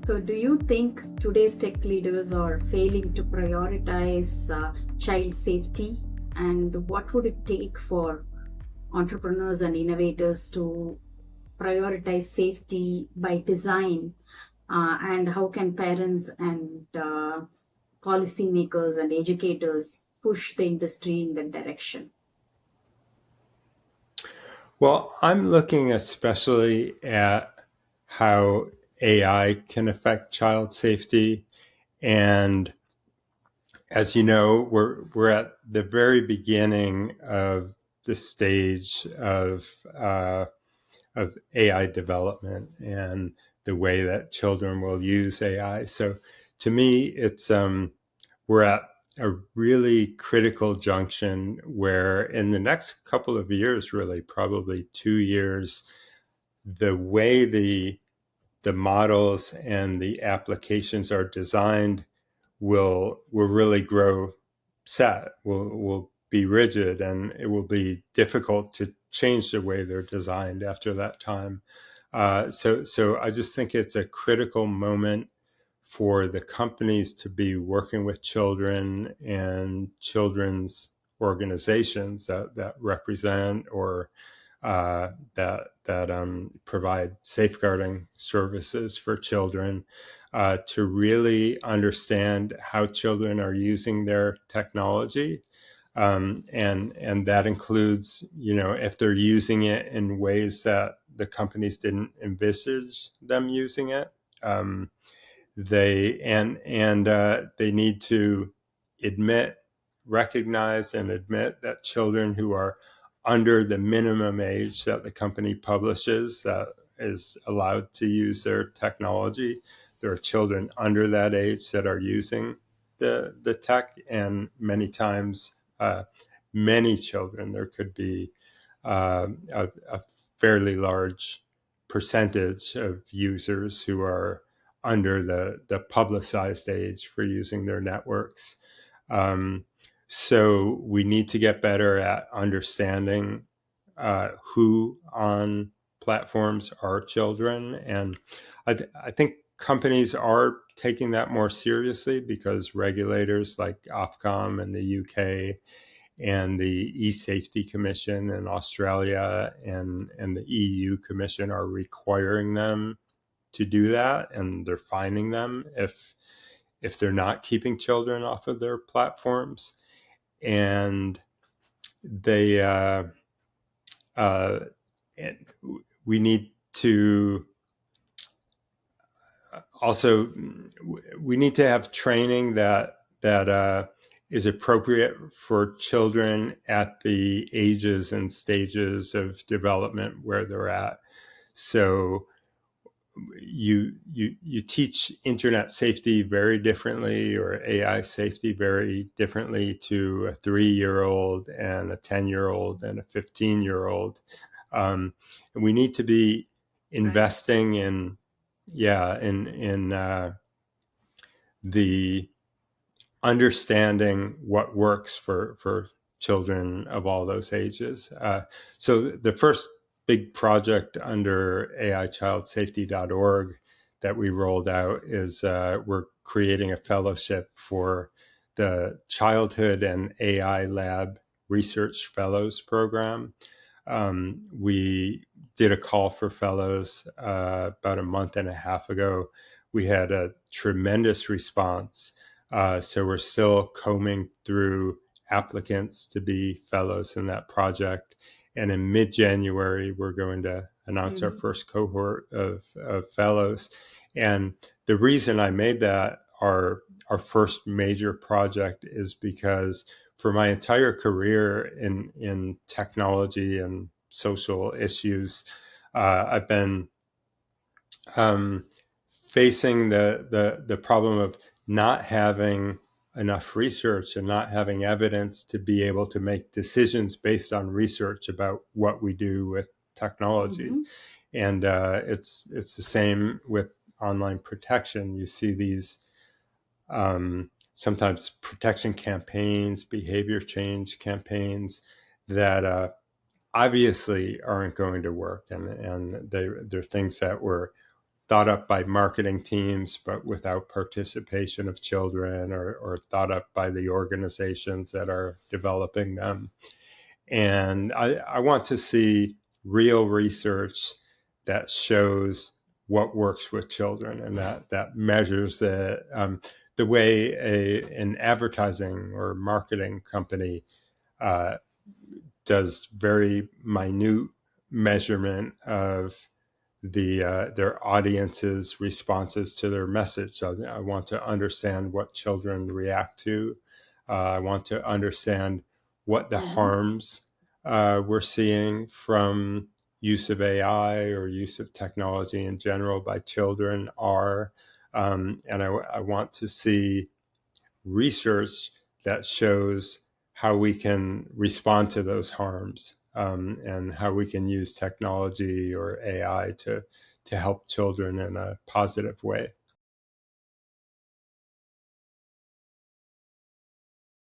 So, do you think today's tech leaders are failing to prioritize child safety? And what would it take for entrepreneurs and innovators to prioritize safety by design? And how can parents and policymakers and educators push the industry in that direction? Well, I'm looking especially at how AI can affect child safety. And as you know, we're at the very beginning of the stage of AI development and the way that children will use AI. So to me, it's we're at a really critical junction where in the next couple of years, really probably 2 years, the way the models and the applications are designed will really grow set, will be rigid, and it will be difficult to change the way they're designed after that time. So I just think it's a critical moment for the companies to be working with children and children's organizations that represent or that provide safeguarding services for children to really understand how children are using their technology. And that includes, if they're using it in ways that the companies didn't envisage them using it. They need to admit, recognize, and admit that children who are under the minimum age that the company publishes that is allowed to use their technology. There are children under that age that are using the tech, and many times, many children, there could be a fairly large percentage of users who are under the publicized age for using their networks. So we need to get better at understanding who on platforms are children. And I think companies are taking that more seriously because regulators like Ofcom in the UK and the e-Safety Commission in Australia and the EU Commission are requiring them to do that, and they're fining them if they're not keeping children off of their platforms. And they and we need to also we need to have training that is appropriate for children at the ages and stages of development where they're at. So you teach internet safety very differently, or AI safety very differently, to a 3-year-old and a 10-year-old and a 15-year-old. And we need to be Right. investing in the understanding what works for children of all those ages. So the first big project under AIChildSafety.org that we rolled out is we're creating a fellowship for the Childhood and AI Lab Research Fellows Program. We did a call for fellows about a month and a half ago. We had a tremendous response. So we're still combing through applicants to be fellows in that project. And in mid-January, we're going to announce our Mhm. first cohort of fellows. And the reason I made that our first major project is because for my entire career in technology and social issues, I've been facing the problem of not having enough research and not having evidence to be able to make decisions based on research about what we do with technology. Mhm. And it's the same with online protection. You see these sometimes protection campaigns, behavior change campaigns that obviously aren't going to work, and they're things that were thought up by marketing teams, but without participation of children, or thought up by the organizations that are developing them. And I want to see real research that shows what works with children, and that measures the way an advertising or marketing company uh, does very minute measurement of their audience's responses to their message. So I want to understand what children react to. I want to understand what the Mm-hmm. harms we're seeing from use of AI or use of technology in general by children are. And I want to see research that shows how we can respond to those harms, and how we can use technology or AI to help children in a positive way.